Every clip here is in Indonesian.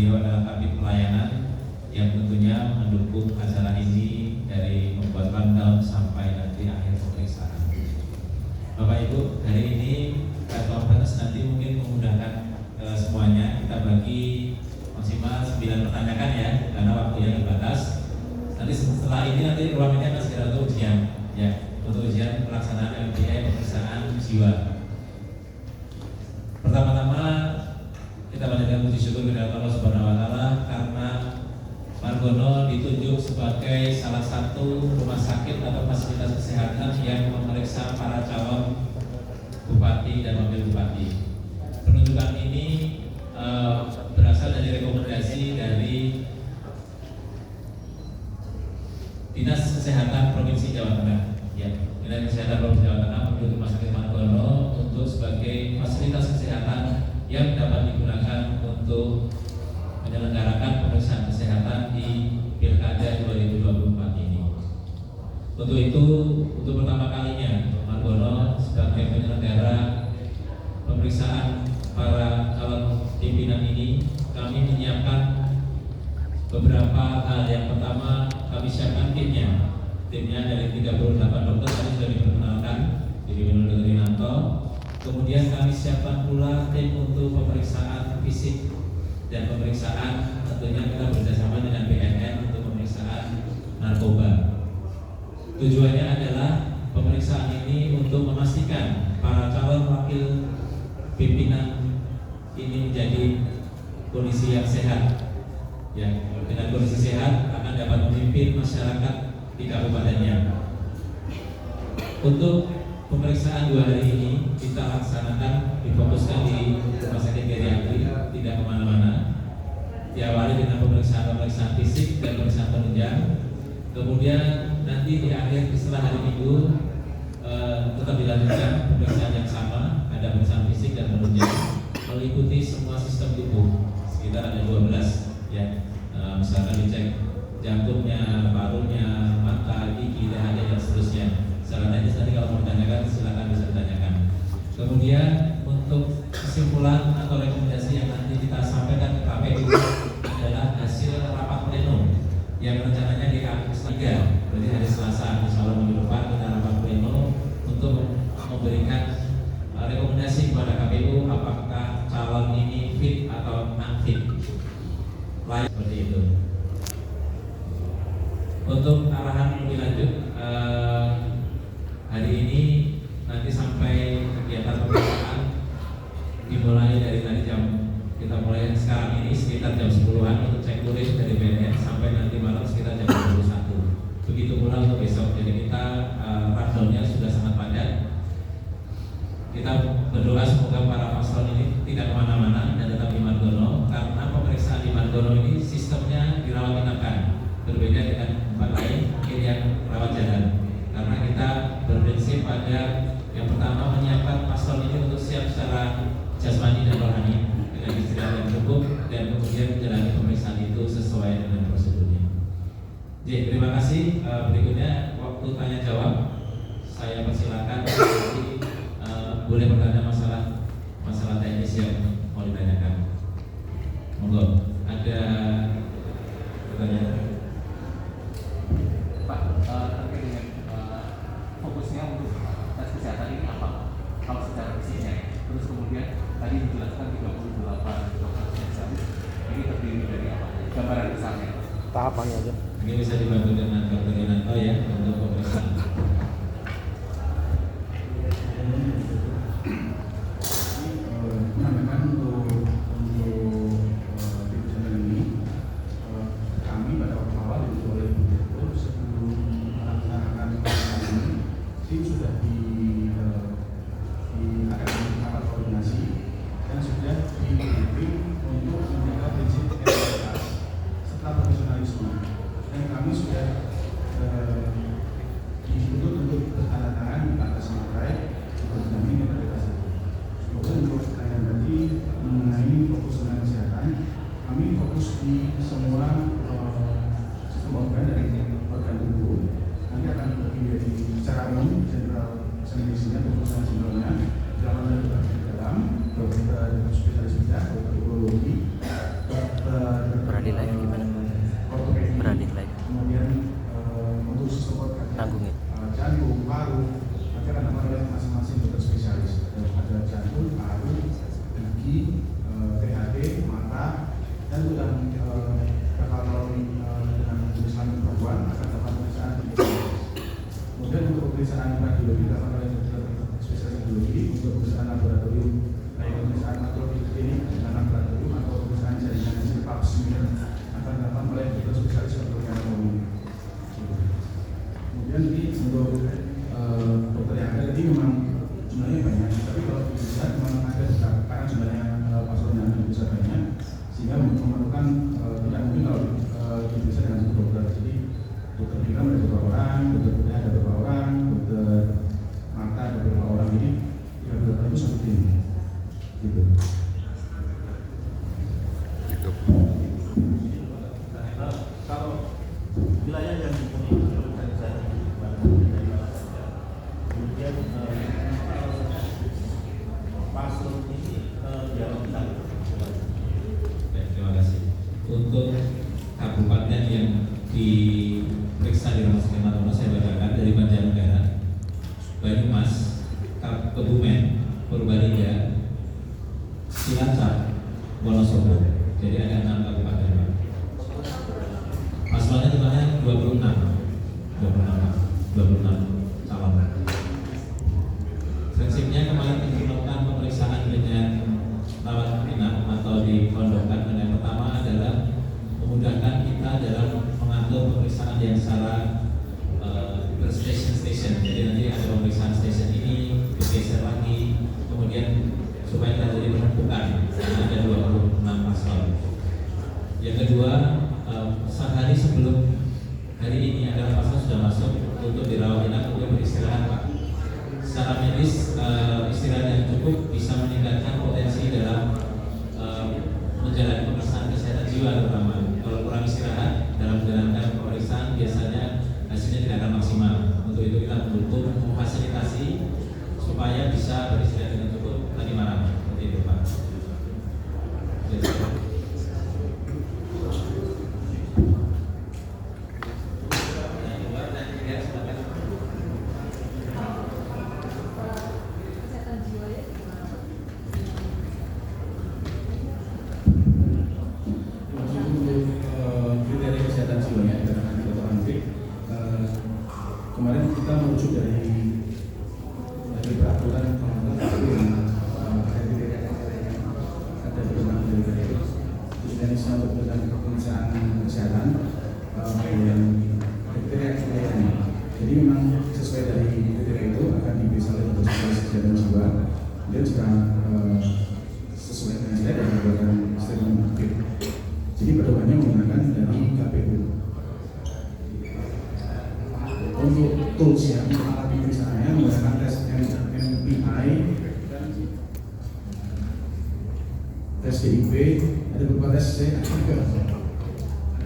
beliau adalah Kabid Pelayanan yang tentunya mendukung acara ini dari membuat rundown sampai nanti akhir pemeriksaan. Bapak Ibu, hari ini Konferensi nanti mungkin memudahkan semuanya. Kita bagi maksimal 9 pertanyaan ya, karena waktu yang terbatas. Nanti setelah ini nanti ruangannya akan segera untuk ujian, ya, untuk ujian pelaksanaan LPI pemeriksaan jiwa. Pertama-tama kita panjatkan puji syukur kepada Allah Subhanahu Wa Taala karena Margono ditunjuk sebagai salah satu rumah sakit atau fasilitas kesehatan yang memeriksa para calon bupati dan wakil bupati. Penunjukan ini berasal dari rekomendasi dari Dinas Kesehatan Provinsi Jawa Tengah. Ya, Dinas Kesehatan Provinsi Jawa Tengah menunjuk Rumah Sakit Margono untuk sebagai fasilitas kesehatan yang dapat digunakan untuk menyelenggarakan pemeriksaan kesehatan di Pilkada 2024 ini. Untuk itu, untuk pertama kalinya Margono sebagai penyelenggara pemeriksaan para calon pimpinan ini, kami menyiapkan beberapa hal. Yang pertama, kami siapkan timnya. Timnya dari 38 dokter tadi sudah diperkenalkan, dipimpin Dr. Rinanto. Kemudian kami siapkan pula tim untuk pemeriksaan fisik dan pemeriksaan, tentunya kita bekerjasama dengan BNN untuk pemeriksaan narkoba. Tujuannya adalah pemeriksaan ini untuk memastikan para calon wakil pimpinan ini menjadi kondisi yang sehat. Ya, dengan kondisi sehat akan dapat memimpin masyarakat di kabupatennya. Untuk pemeriksaan 2 hari ini kita laksanakan, difokuskan di Rumah Sakit Geriatri, tidak kemana-mana. Diawali dengan pemeriksaan fisik dan pemeriksaan penunjang. Kemudian nanti di akhir setelah hari Minggu tetap dilanjutkan pemeriksaan yang sama, ada pemeriksaan fisik dan penunjang meliputi semua sistem tubuh, sekitar ada 12 ya. Misalkan dicek jantungnya, parunya, mata, gigi, dada dan seterusnya. Secara teknis nanti kalau mau ditanyakan silakan bisa ditanyakan. Kemudian untuk kesimpulan atau rekomendasi yang nanti kita sampaikan ke KPU adalah hasil rapat pleno yang rencananya di Kamis 3, berarti hari Selasa, insya Allah minggu depan kita rapat pleno untuk memberikan rekomendasi kepada KPU apakah calon ini fit atau unfit. Lain seperti itu. Untuk arahan lebih lanjut, hari ini nanti sampai kegiatan pemeriksaan dimulai dari tadi kita mulai sekarang ini sekitar jam 10-an untuk cek kulit dari BNN sampai nanti malam sekitar jam 21. Begitu pula untuk besok. Jadi kita rundownnya sudah sangat padat. Kita berdoa semoga para paslon ini tidak kemana-mana dan tetap di Margono, karena pemeriksaan di Margono ini sistemnya dirawat inapkan, berbeda dengan tempat lain mungkin yang rawat jalan. Karena kita berprinsip pada yang pertama menyiapkan paslon ini untuk siap secara jasmani dan rohani dengan istirahat yang cukup, dan kemudian menjalani pemeriksaan itu sesuai dengan prosedurnya. Jadi terima kasih. Berikutnya waktu tanya jawab, saya persilakan boleh bertanya masalah teknis yang mau ditanyakan. Monggo, ada pertanyaan? Pak, terkait dengan fokusnya untuk tes kesehatan ini apa? Kalau secara fisiknya, terus kemudian tadi dijelaskan 38 dokter spesialis, ini terdiri dari apa? Gambaran besarnya. Tahapannya aja. Ini bisa dibantu dengan Dr. Rinanto ya untuk pemeriksaan. Dan kami sudah wilayah yang terorganisasi dari mana saja. Kemudian paslon ini dialog kita. Baik, terima kasih. Untuk kabupaten yang diperiksa di Rumah Sakit Martono, saya bacakan dari Banjarnegara, Banyumas, Kebumen, Purbalingga, Cilacap, Wonosobo. Jadi ada 6 kabupaten. Paslonnya totalnya 26 calon. Prinsipnya kemarin kita melakukan pemeriksaan dengan rawat inap atau di pondokan. Yang pertama adalah memudahkan kita dalam mengatur pemeriksaan yang secara station. Jadi nanti ada pemeriksaan station ini bergeser lagi, kemudian supaya tidak jadi penumpukan. Ada 26 paslon. Yang kedua, sehari sebelum hari ini adalah paslon sudah masuk untuk dirawat inap untuk beristirahat, Pak. Secara medis istirahat yang cukup bisa meningkatkan potensi dalam menjalani pemeriksaan kesehatan jiwa terutama. Kalau kurang istirahat dalam menjalankan pemeriksaan biasanya hasilnya tidak akan maksimal. Untuk itu kita mendukung memfasilitasi supaya bisa beristirahat dengan cukup tadi malam. Seperti itu, Pak. Kemarin kita merujuk dari peraturan ada beberapa dari Indonesia untuk pemeriksaan kesehatan yang kriteria-kriterianya. Jadi memang sesuai dari kriteria itu akan diperiksa oleh dokter kesehatan jiwa. Dia jika sesuai dengan saya dan melakukan statement aktif. Jadi pedomannya menggunakan dari KPU. Untuk tools yang alat pemeriksaannya menggunakan tes MPI, tes DIP, ada beberapa tes saya ada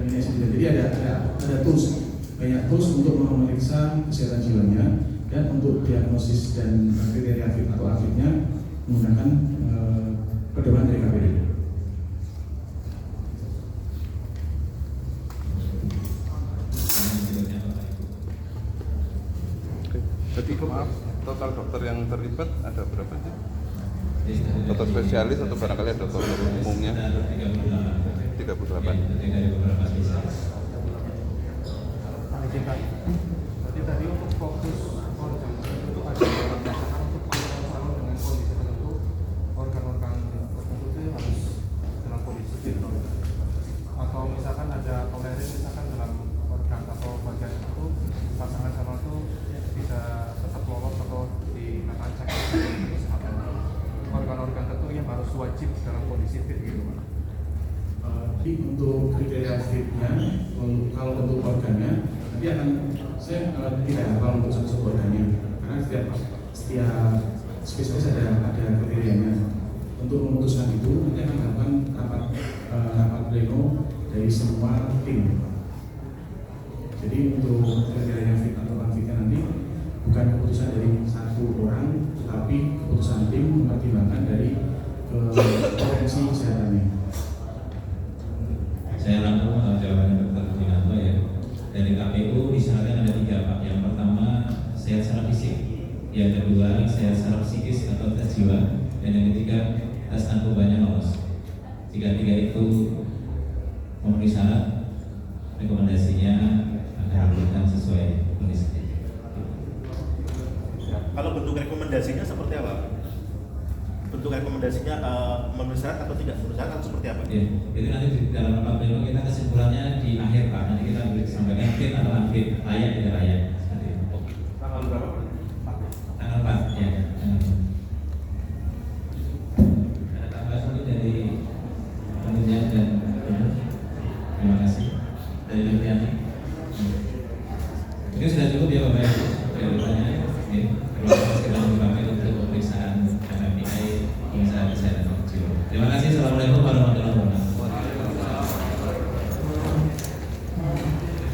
minus. Jadi ada tools, banyak tools untuk memeriksa kesehatan jiwanya, dan untuk diagnosis dan kriteria fit atau aktifnya menggunakan pedoman dari KPU. Jadi maaf, total dokter yang terlibat ada berapa sih? Dokter spesialis atau barangkali ada dokter umumnya? 38. Jadi tadi untuk fokus organ itu ada berdasarkan untuk salon dengan kondisi tertentu, organ-organ tertentu itu harus dalam kondisi fit, atau misalkan ada tolerir misalkan dalam organ atau bagian tertentu pasangan calon itu bisa tetap lolos atau dikenakan cek kesehatan. Organ-organ tertentu yang harus wajib dalam kondisi fit gitu, Pak. Jadi untuk kriteria fitnya, kalau untuk organnya nanti akan saya tidak hafal untuk satu organnya, karena setiap spesialis ada kriterianya. Untuk memutuskan itu nanti akan dilakukan rapat pleno dari semua tim. Jadi untuk kriteria fit atau non-fitnya nanti bukan keputusan dari satu orang, tetapi keputusan tim mempertimbangkan dari potensi kesehatannya. Saya rangkum jawabannya Dr. Dinanto ya. Dari KPU disyaratkan ada 3, Pak. Yang pertama sehat secara fisik, yang kedua sehat secara psikis atau tes jiwa, dan yang ketiga tes narkobanya lolos. Jika 3 itu memenuhi syarat, rekomendasinya akan diberikan sesuai kondisi. Kalau bentuk rekomendasinya seperti apa? Bentuk rekomendasinya memenuhi syarat atau tidak memenuhi syarat atau seperti apa? Ya, itu nanti di dalam rapat pleno kita kesimpulannya di akhir, Pak. Nanti kita sampaikan fit atau unfit, layak tidak layak. Tanggal berapa?